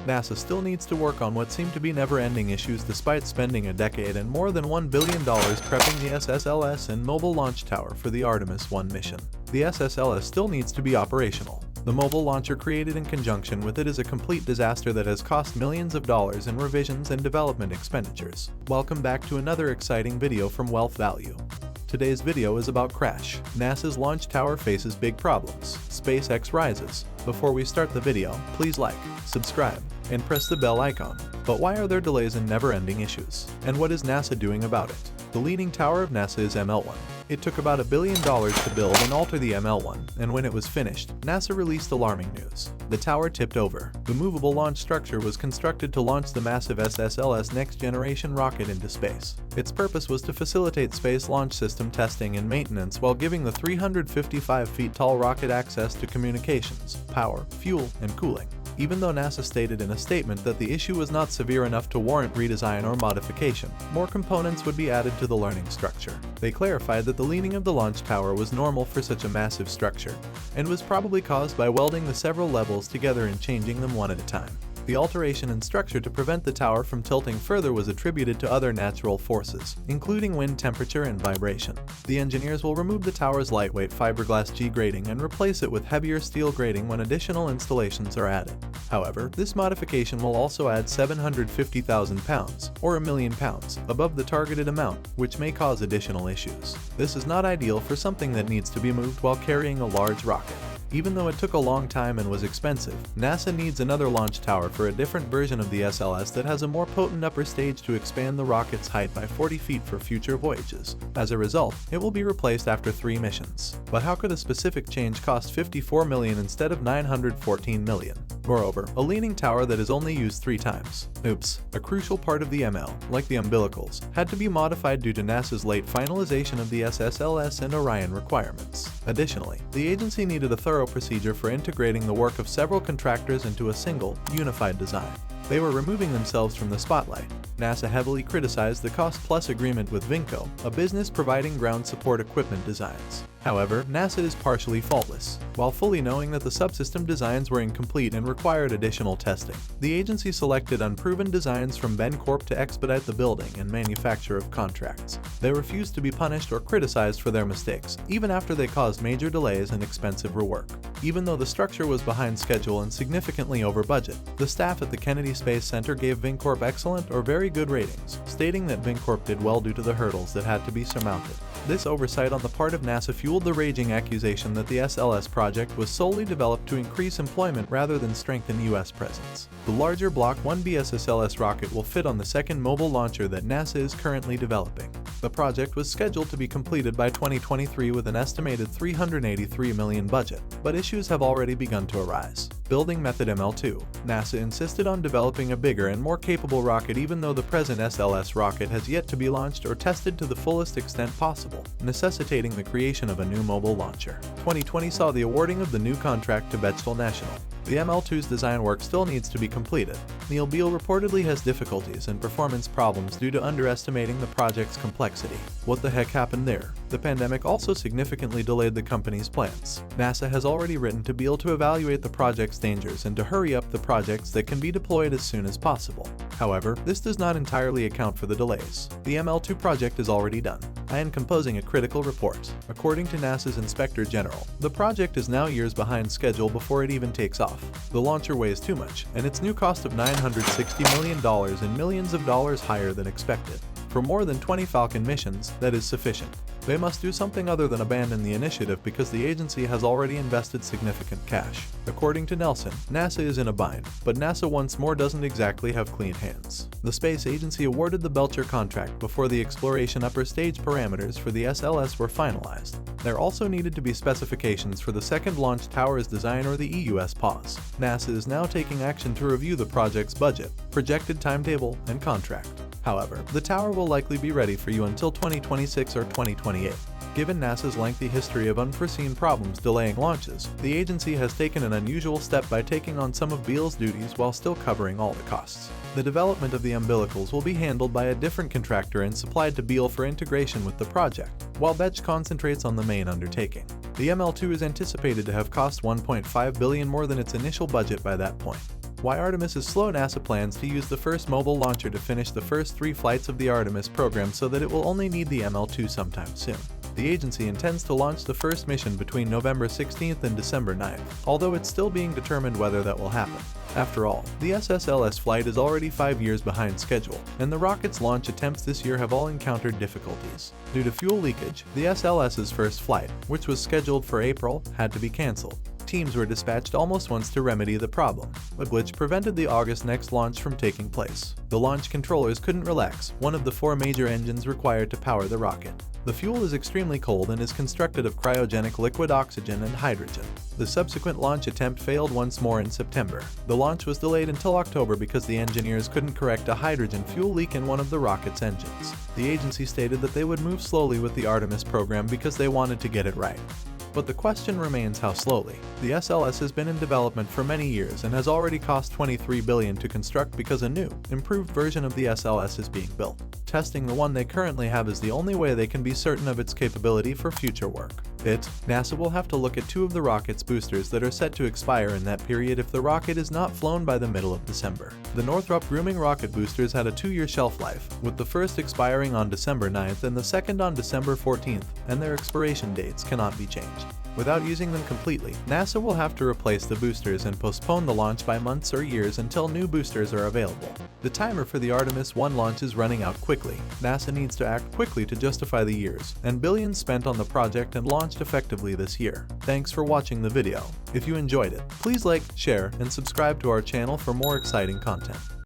NASA still needs to work on what seem to be never-ending issues despite spending a decade and more than $1 billion prepping the SSLS and mobile launch tower for the Artemis 1 mission. The SSLS still needs to be operational. The mobile launcher created in conjunction with it is a complete disaster that has cost millions of dollars in revisions and development expenditures. Welcome back to another exciting video from WealthValue. Today's video is about crash. NASA's launch tower faces big problems. SpaceX rises. Before we start the video, please like, subscribe, and press the bell icon. But why are there delays and never-ending issues? And what is NASA doing about it? The leaning tower of NASA is ML1. It took about $1 billion to build and alter the ML1, and when it was finished, NASA released alarming news. The tower tipped over. The movable launch structure was constructed to launch the massive SSLS next-generation rocket into space. Its purpose was to facilitate space launch system testing and maintenance while giving the 355 feet tall rocket access to communications, power, fuel, and cooling. Even though NASA stated in a statement that the issue was not severe enough to warrant redesign or modification, more components would be added to the learning structure. They clarified that the leaning of the launch tower was normal for such a massive structure, and was probably caused by welding the several levels together and changing them one at a time. The alteration in structure to prevent the tower from tilting further was attributed to other natural forces, including wind temperature and vibration. The engineers will remove the tower's lightweight fiberglass G grating and replace it with heavier steel grating when additional installations are added. However, this modification will also add 750,000 pounds, or £1 million, above the targeted amount, which may cause additional issues. This is not ideal for something that needs to be moved while carrying a large rocket. Even though it took a long time and was expensive, NASA needs another launch tower for a different version of the SLS that has a more potent upper stage to expand the rocket's height by 40 feet for future voyages. As a result, it will be replaced after 3 missions. But how could a specific change cost $54 million instead of $914 million? Moreover, a leaning tower that is only used 3 times. Oops. A crucial part of the ML, like the umbilicals, had to be modified due to NASA's late finalization of the SSLS and Orion requirements. Additionally, the agency needed a thorough procedure for integrating the work of several contractors into a single, unified design. They were removing themselves from the spotlight. NASA heavily criticized the cost-plus agreement with Vinco, a business providing ground support equipment designs. However, NASA is partially faultless. While fully knowing that the subsystem designs were incomplete and required additional testing, the agency selected unproven designs from Vencorp to expedite the building and manufacture of contracts. They refused to be punished or criticized for their mistakes, even after they caused major delays and expensive rework. Even though the structure was behind schedule and significantly over budget, the staff at the Kennedy Space Center gave Vencorp excellent or very good ratings, stating that Vencorp did well due to the hurdles that had to be surmounted. This oversight on the part of NASA fueled the raging accusation that the SLS project was solely developed to increase employment rather than strengthen U.S. presence. The larger Block 1B SSLS rocket will fit on the second mobile launcher that NASA is currently developing. The project was scheduled to be completed by 2023 with an estimated $383 million budget, but issues have already begun to arise. Building method ML2. NASA insisted on developing a bigger and more capable rocket even though the present SLS rocket has yet to be launched or tested to the fullest extent possible, necessitating the creation of a new mobile launcher. 2020 saw the awarding of the new contract to Bechtel National. The ML2's design work still needs to be completed. Neil Beal reportedly has difficulties and performance problems due to underestimating the project's complexity. What the heck happened there? The pandemic also significantly delayed the company's plans. NASA has already written to Beal to evaluate the project's dangers and to hurry up the projects that can be deployed as soon as possible. However, this does not entirely account for the delays. The ML2 project is already done. I am composing a critical report. According to NASA's Inspector General, the project is now years behind schedule before it even takes off. The launcher weighs too much, and its new cost of $960 million and millions of dollars higher than expected. For more than 20 Falcon missions, that is sufficient. They must do something other than abandon the initiative because the agency has already invested significant cash. According to Nelson, NASA is in a bind, but NASA once more doesn't exactly have clean hands. The space agency awarded the Belcher contract before the exploration upper stage parameters for the SLS were finalized. There also needed to be specifications for the second launch tower's design or the EUS pause. NASA is now taking action to review the project's budget, projected timetable, and contract. However, the tower will likely be ready for you until 2026 or 2028. Given NASA's lengthy history of unforeseen problems delaying launches, the agency has taken an unusual step by taking on some of Beal's duties while still covering all the costs. The development of the umbilicals will be handled by a different contractor and supplied to Beal for integration with the project, while Bech concentrates on the main undertaking. The ML2 is anticipated to have cost $1.5 billion more than its initial budget by that point. Why Artemis is slow. NASA plans to use the first mobile launcher to finish the first 3 flights of the Artemis program so that it will only need the ML2 sometime soon. The agency intends to launch the first mission between November 16th and December 9th, although it's still being determined whether that will happen. After all, the SSLS flight is already 5 years behind schedule, and the rocket's launch attempts this year have all encountered difficulties. Due to fuel leakage, the SLS's first flight, which was scheduled for April, had to be cancelled. Teams were dispatched almost once to remedy the problem, but which prevented the August next launch from taking place. The launch controllers couldn't relax one of the 4 major engines required to power the rocket. The fuel is extremely cold and is constructed of cryogenic liquid oxygen and hydrogen. The subsequent launch attempt failed once more in September. The launch was delayed until October because the engineers couldn't correct a hydrogen fuel leak in one of the rocket's engines. The agency stated that they would move slowly with the Artemis program because they wanted to get it right. But the question remains how slowly. The SLS has been in development for many years and has already cost $23 billion to construct because a new, improved version of the SLS is being built. Testing the one they currently have is the only way they can be certain of its capability for future work. NASA will have to look at 2 of the rocket's boosters that are set to expire in that period if the rocket is not flown by the middle of December. The Northrop Grumman rocket boosters had a 2-year shelf life, with the first expiring on December 9th and the second on December 14th, and their expiration dates cannot be changed. Without using them completely, NASA will have to replace the boosters and postpone the launch by months or years until new boosters are available. The timer for the Artemis 1 launch is running out quickly. NASA needs to act quickly to justify the years and billions spent on the project and launched effectively this year. Thanks for watching the video. If you enjoyed it, please like, share, and subscribe to our channel for more exciting content.